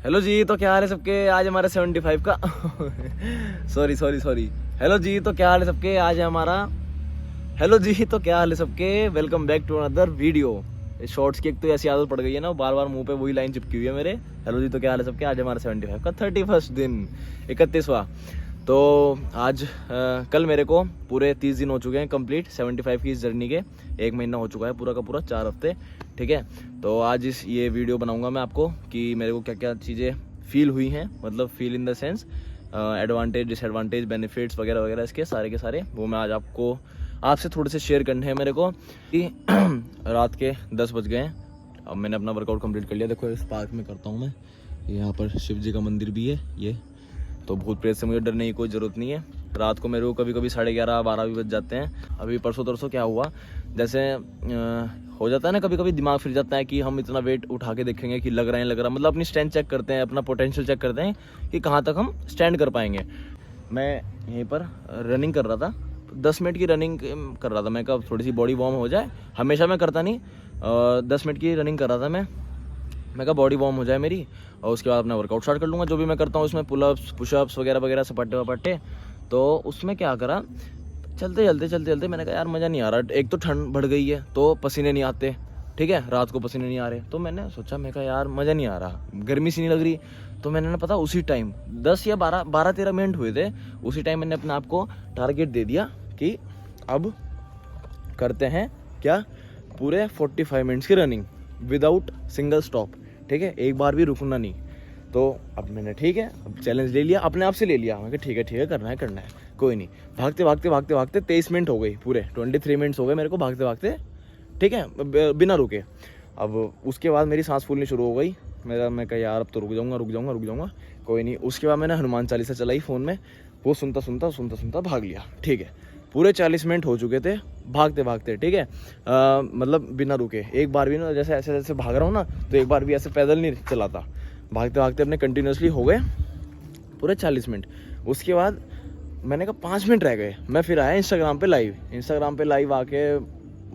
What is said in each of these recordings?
Hello जी, तो क्या हाल है सबके। आज हमारा 75 का सॉरी। हेलो जी, तो क्या हाल है सबके। आज है हमारा हेलो जी, तो क्या हाल है सबके। Welcome back to another video. Shorts की एक तो ऐसी आदत पड़ गई है ना, बार बार मुंह पे वही लाइन चिपकी हुई है मेरे। हेलो जी, तो क्या हाल है सबके। आज हमारा 75 का 31वां दिन, 31वां। तो आज कल मेरे को पूरे 30 दिन हो चुके हैं कंप्लीट 75 की इस जर्नी के। 1 महीना हो चुका है पूरा का पूरा, 4 हफ्ते। ठीक है, तो आज ये वीडियो बनाऊंगा मैं आपको कि मेरे को क्या क्या चीज़ें फील हुई हैं, मतलब feel in the sense advantage, disadvantage, benefits वगैरह वगैरह, इसके सारे के सारे वो मैं आज आपसे थोड़े से शेयर करने हैं मेरे को। कि रात के 10 बज गए हैं। अब मैंने अपना वर्कआउट कंप्लीट कर लिया। देखो इस पार्क में करता हूँ मैं, यहाँ पर शिव जी का मंदिर भी है ये, तो भूत प्रेत से मुझे डरने की कोई ज़रूरत नहीं है। रात को मेरे को कभी कभी 11:30-12 भी बज जाते हैं। अभी परसों तरसों क्या हुआ, जैसे हो जाता है ना, कभी कभी दिमाग फिर जाता है कि हम इतना वेट उठा के देखेंगे कि लग रहा, मतलब अपनी स्ट्रेंथ चेक करते हैं, अपना पोटेंशियल चेक करते हैं कि कहाँ तक हम स्टैंड कर पाएंगे। मैं यहीं पर रनिंग कर रहा था, 10 मिनट की रनिंग कर रहा था। मैं कब थोड़ी सी बॉडी वार्म हो जाए, हमेशा मैं करता नहीं, 10 मिनट की रनिंग कर रहा था मैं कहा बॉडी वार्म हो जाए मेरी, और उसके बाद अपना वर्कआउट स्टार्ट कर लूँगा। जो भी मैं करता हूँ उसमें पुलअप्स, पुशअप्स वगैरह वगैरह, सपाटे वपाटे। तो उसमें क्या करा, चलते मैंने कहा यार मज़ा नहीं आ रहा। एक तो ठंड बढ़ गई है तो पसीने नहीं आते, ठीक है, रात को पसीने नहीं आ रहे। तो मैंने सोचा, मैं कहा यार मज़ा नहीं आ रहा, गर्मी सी नहीं लग रही। तो मैंने ना पता उसी टाइम 10 या 12-13 मिनट हुए थे, उसी टाइम मैंने अपने आप को टारगेट दे दिया कि अब करते हैं क्या, पूरे 45 मिनट्स की रनिंग विदाउट सिंगल स्टॉप। ठीक है, एक बार भी रुकना नहीं। तो अब मैंने ठीक है, अब चैलेंज ले लिया, अपने आप से ले लिया। मैं कहा ठीक है करना है कोई नहीं। भागते 23 मिनट हो गई, पूरे 23 मिनट्स हो गए मेरे को भागते, ठीक है, बिना रुके। अब उसके बाद मेरी सांस फूलनी शुरू हो गई। मैं कहा यार अब तो रुक जाऊंगा, कोई नहीं। उसके बाद मैंने हनुमान चालीसा चलाई फ़ोन में, वो सुनता भाग लिया। ठीक है, पूरे 40 मिनट हो चुके थे भागते, ठीक है, मतलब बिना रुके। एक बार भी ना, जैसे ऐसे भाग रहा हूँ ना, तो एक बार भी ऐसे पैदल नहीं चलाता। भागते अपने कंटिन्यूसली हो गए पूरे 40 मिनट। उसके बाद मैंने कहा 5 मिनट रह गए। मैं फिर आया इंस्टाग्राम पे लाइव आके,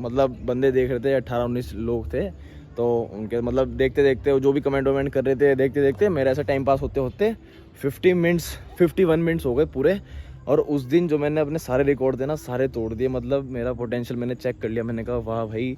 मतलब बंदे देख रहे थे, 18-19 लोग थे। तो उनके मतलब देखते जो भी कमेंट वमेंट कर रहे थे, देखते मेरा ऐसा टाइम पास होते 51 मिनट्स हो गए पूरे। और उस दिन जो मैंने अपने सारे रिकॉर्ड थे ना, सारे तोड़ दिए। मतलब मेरा पोटेंशियल मैंने चेक कर लिया। मैंने कहा वाह भाई,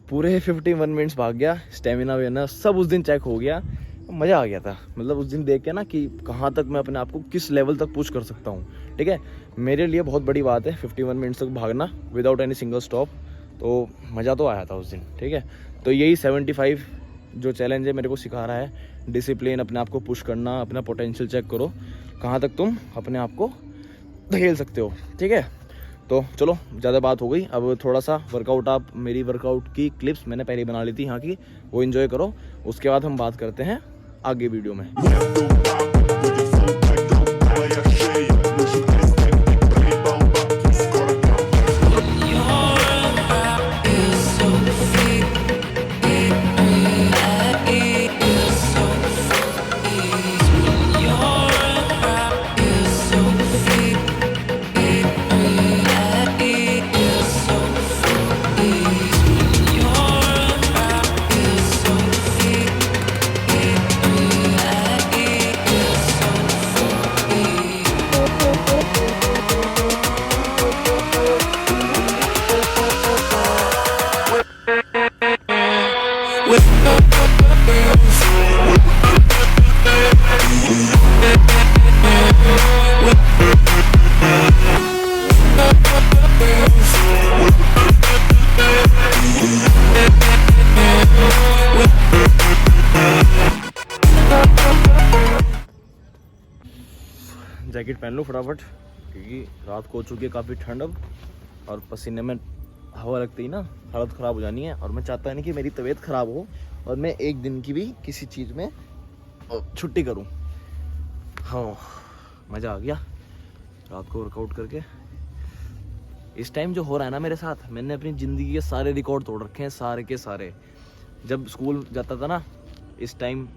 पूरे 51 मिनट्स भाग गया, स्टेमिना वेना सब उस दिन चेक हो गया। मज़ा आ गया था, मतलब उस दिन देख के ना कि कहाँ तक मैं अपने आप को किस लेवल तक पुश कर सकता हूँ। ठीक है, मेरे लिए बहुत बड़ी बात है 51 मिनट्स तक भागना विदाउट एनी सिंगल स्टॉप। तो मज़ा तो आया था उस दिन। ठीक है, तो यही 75 जो चैलेंज है मेरे को सिखा रहा है, डिसिप्लिन, अपने आप को पुश करना, अपना पोटेंशियल चेक करो कहाँ तक तुम अपने आप को धकेल सकते हो। ठीक है, तो चलो ज़्यादा बात हो गई। अब थोड़ा सा वर्कआउट, आप मेरी वर्कआउट की क्लिप्स मैंने पहले बना ली थी यहाँ की, वो एंजॉय करो। उसके बाद हम बात करते हैं आगे वीडियो में। जैकेट पहन लो फटाफट, क्योंकि रात को हो चुकी है काफ़ी ठंड अब, और पसीने में हवा लगती ही ना हालत ख़राब हो जानी है। और मैं चाहता नहीं कि मेरी तबीयत ख़राब हो और मैं एक दिन की भी किसी चीज़ में छुट्टी करूं। हाँ, मज़ा आ गया रात को वर्कआउट करके। इस टाइम जो हो रहा है ना मेरे साथ, मैंने अपनी ज़िंदगी के सारे रिकॉर्ड तोड़ रखे हैं, सारे के सारे। जब स्कूल जाता था ना इस टाइम,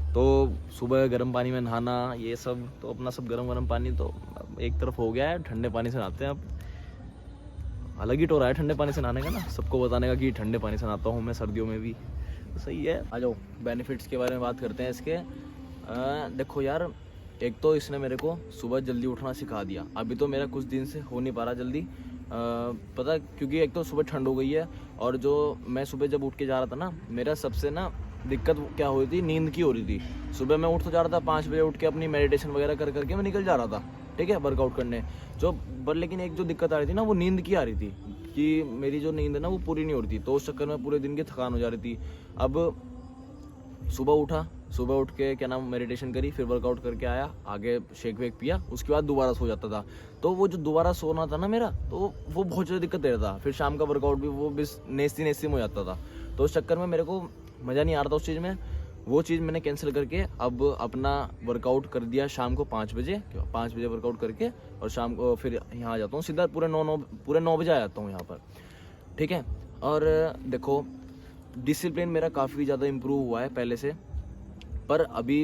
तो सुबह गर्म पानी में नहाना, ये सब तो अपना सब गर्म पानी तो एक तरफ हो गया है, ठंडे पानी से नहाते हैं अब। अलग ही टोरा है ठंडे पानी से नहाने का ना, सबको बताने का कि ठंडे पानी से नहाता हूँ मैं सर्दियों में भी। सही है। आ जाओ बेनिफिट्स के बारे में बात करते हैं इसके। देखो यार, एक तो इसने मेरे को सुबह जल्दी उठना सिखा दिया। अभी तो मेरा कुछ दिन से हो नहीं पा रहा जल्दी, पता क्योंकि एक तो सुबह ठंड हो गई है, और जो मैं सुबह जब उठ के जा रहा था ना, मेरा सबसे ना दिक्कत क्या हो रही थी, नींद की हो रही थी। सुबह मैं उठ तो जा रहा था 5 बजे, उठ के अपनी मेडिटेशन वगैरह कर करके मैं निकल जा रहा था, ठीक है, वर्कआउट करने जो। पर लेकिन एक जो दिक्कत आ रही थी ना, वो नींद की आ रही थी, कि मेरी जो नींद है ना वो पूरी नहीं हो रही थी, तो उस चक्कर में पूरे दिन की थकान हो जा रही थी। अब सुबह उठा, सुबह उठ के क्या नाम मेडिटेशन करी, फिर वर्कआउट करके आया, आगे शेक वेक पिया, उसके बाद दोबारा सो जाता था। तो वो जो दोबारा सोना था ना मेरा, तो वो बहुत ज़्यादा दिक्कत दे रहा था। फिर शाम का वर्कआउट भी वो भी नेस्ती में हो जाता था, तो उस चक्कर में मेरे को मज़ा नहीं आ रहा था उस चीज़ में। वो चीज़ मैंने कैंसिल करके अब अपना वर्कआउट कर दिया शाम को 5 बजे। 5 बजे वर्कआउट करके और शाम को फिर यहाँ आ जाता हूँ सीधा, पूरे 9 बजे आ जाता हूँ यहाँ पर, ठीक है। और देखो डिसिप्लिन मेरा काफ़ी ज़्यादा इम्प्रूव हुआ है पहले से, पर अभी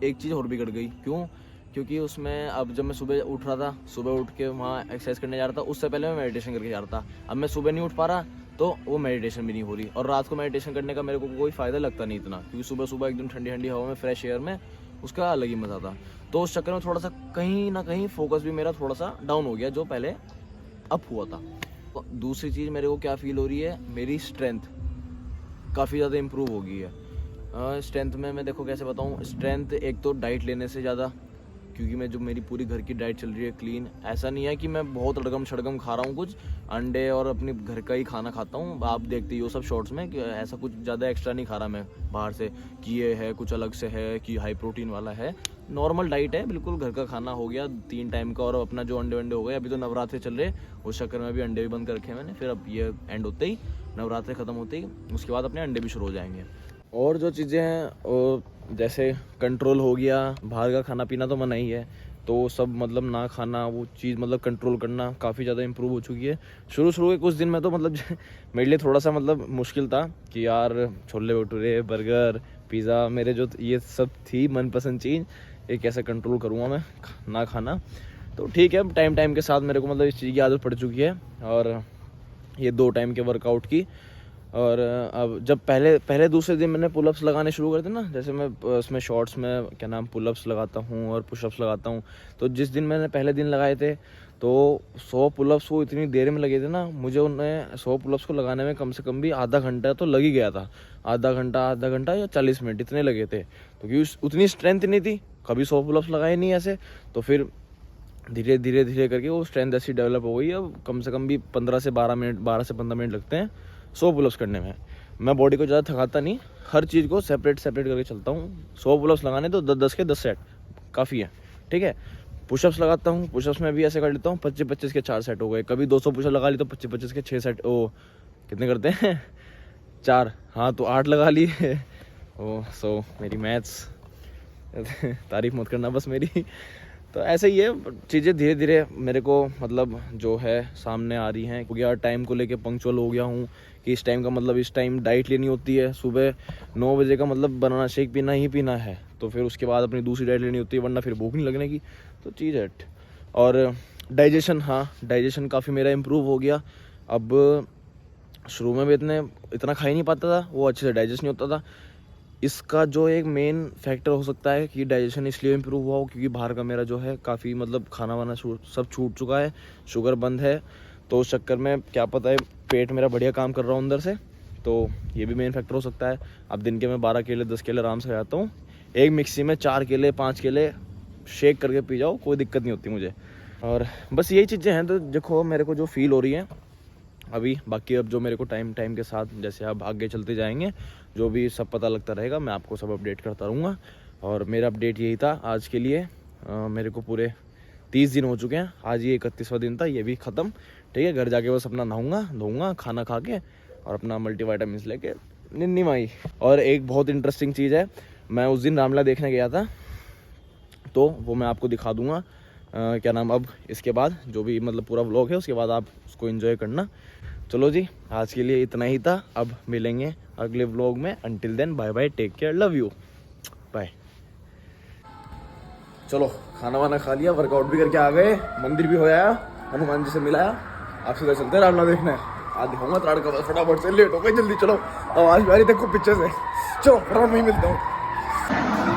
एक चीज़ और बिगड़ गई। क्यों? क्योंकि उसमें अब जब मैं सुबह उठ रहा था, सुबह उठ के वहाँ एक्सरसाइज करने जा रहा था, उससे पहले मैं मेडिटेशन करके जा रहा था। अब मैं सुबह नहीं उठ पा रहा, तो वो मेडिटेशन भी नहीं हो रही, और रात को मेडिटेशन करने का मेरे को कोई फ़ायदा लगता नहीं इतना, क्योंकि सुबह सुबह एकदम ठंडी ठंडी हवा में, फ्रेश एयर में, उसका अलग ही मज़ा था। तो उस चक्कर में थोड़ा सा कहीं ना कहीं फोकस भी मेरा थोड़ा सा डाउन हो गया, जो पहले अप हुआ था। तो दूसरी चीज़ मेरे को क्या फील हो रही है, मेरी स्ट्रेंथ काफ़ी ज़्यादा इम्प्रूव हो गई है। स्ट्रेंथ में मैं देखो कैसे बताऊँ, स्ट्रेंथ एक तो डाइट लेने से ज़्यादा, क्योंकि मैं जो मेरी पूरी घर की डाइट चल रही है क्लीन, ऐसा नहीं है कि मैं बहुत अड़गम शड़गम खा रहा हूँ, कुछ अंडे और अपने घर का ही खाना खाता हूँ। आप देखते ही हो सब शॉर्ट्स में कि ऐसा कुछ ज़्यादा एक्स्ट्रा नहीं खा रहा मैं बाहर से, कि ये है कुछ अलग से है, कि हाई प्रोटीन वाला है। नॉर्मल डाइट है, बिल्कुल घर का खाना हो गया 3 टाइम का, और अपना जो अंडे वंडे हो गए। अभी तो नवरात्रे चल रहे, उस चक्कर में भी अंडे भी बंद कर रखे मैंने। फिर अब ये एंड होते ही, नवरात्रे ख़त्म होते ही, उसके बाद अपने अंडे भी शुरू हो जाएंगे। और जो चीज़ें हैं वो जैसे कंट्रोल हो गया, बाहर का खाना पीना तो मना ही है, तो सब मतलब ना खाना, वो चीज़ मतलब कंट्रोल करना काफ़ी ज़्यादा इम्प्रूव हो चुकी है। शुरू के कुछ दिन में तो मतलब मेरे लिए थोड़ा सा मतलब मुश्किल था कि यार छोले भटूरे, बर्गर, पिज़्ज़ा, मेरे जो ये सब थी मनपसंद चीज़, ये कैसे कंट्रोल करूँगा मैं ना खाना। तो ठीक है, टाइम के साथ मेरे को मतलब इस चीज़ की आदत पड़ चुकी है, और ये 2 टाइम के वर्कआउट की। और अब जब पहले दूसरे दिन मैंने पुलअप्स लगाने शुरू कर दिए ना, जैसे मैं उसमें शॉर्ट्स में क्या नाम पुलअप्स लगाता हूँ और पुशअप्स लगाता हूँ, तो जिस दिन मैंने पहले दिन लगाए थे, तो 100 पुलअप्स वो इतनी देर में लगे थे ना, मुझे उन्हें 100 पुलअप्स को लगाने में कम से कम भी आधा घंटा तो लग ही गया था। आधा घंटा या 40 मिनट इतने लगे थे, तो क्योंकि उतनी स्ट्रेंथ नहीं थी, कभी 100 पुलअप्स लगाए नहीं ऐसे। तो फिर धीरे धीरे करके वो स्ट्रेंथ ऐसी डेवलप हो गई। अब कम से कम भी 12 से 15 मिनट लगते हैं 100 पुलअप्स करने में। मैं बॉडी को ज़्यादा थकाता नहीं, हर चीज़ को सेपरेट करके चलता हूँ। 100 पुलअप्स लगाने तो 10 के 10 सेट काफ़ी है, ठीक है। पुशअप्स लगाता हूँ, पुशअप्स में भी ऐसे कर लेता हूँ, 25 के 4 सेट हो गए। कभी 200 पुशअप लगा ली तो 25 के 6 सेट, ओ कितने करते हैं 4, हाँ तो 8 लगा लिए। ओ सो मेरी मैथ्स तारीफ मत करना बस मेरी। तो ऐसे ही है, चीज़ें धीरे धीरे मेरे को मतलब जो है सामने आ रही हैं। हो गया टाइम को लेके पंक्चुअल हो गया हूँ, कि इस टाइम का मतलब इस टाइम डाइट लेनी होती है, सुबह 9 बजे का मतलब बनाना शेक पीना ही पीना है, तो फिर उसके बाद अपनी दूसरी डाइट लेनी होती है, वरना फिर भूख नहीं लगने की। तो चीज़ है। और डाइजेशन, हाँ डाइजेशन काफ़ी मेरा इम्प्रूव हो गया। अब शुरू में भी इतना खा ही नहीं पाता था, वो अच्छे से डाइजेस्ट नहीं होता था। इसका जो एक मेन फैक्टर हो सकता है कि डाइजेशन इसलिए इम्प्रूव हुआ हो, क्योंकि बाहर का मेरा जो है काफ़ी मतलब खाना वाना सब छूट चुका है, शुगर बंद है, तो उस चक्कर में क्या पता है पेट मेरा बढ़िया काम कर रहा हूँ अंदर से, तो ये भी मेन फैक्टर हो सकता है। अब दिन के मैं 12 केले 10 केले आराम से खाता हूँ, एक मिक्सी में 4 केले 5 केले शेक करके पी जाओ, कोई दिक्कत नहीं होती मुझे। और बस यही चीज़ें हैं। तो देखो मेरे को जो फील हो रही है अभी, बाकी अब जो मेरे को टाइम के साथ जैसे अब आगे चलते जाएंगे, जो भी सब पता लगता रहेगा, मैं आपको सब अपडेट करता रहूँगा। और मेरा अपडेट यही था आज के लिए। मेरे को पूरे 30 दिन हो चुके हैं, आज ये 31वां दिन था, ये भी ख़त्म, ठीक है। घर जाके बस अपना नहाऊंगा धोऊंगा, खाना खा के और अपना मल्टीवाइटामिन्स लेके निन्नी माई। और एक बहुत इंटरेस्टिंग चीज़ है, मैं उस दिन रामलीला देखने गया था, तो वो मैं आपको दिखा दूँगा। क्या नाम, अब इसके बाद जो भी मतलब पूरा व्लॉग है, उसके बाद आप उसको एंजॉय करना। चलो जी, आज के लिए इतना ही था, अब मिलेंगे अगले व्लॉग में। Until then bye bye, take care, love you, bye. चलो खाना वाना खा लिया, वर्कआउट भी करके आ गए, मंदिर भी हो आया, हनुमान जी से मिलाया, आप सीधा चलते हैं रामलीला देखने। आज दिखाऊंगा त्राड़ का बस, फटाफट से लेट हो गए, जल्दी चलो, आवाज आ रही देखो पीछे से, चलो फटाफट वहीं मिलता हूँ।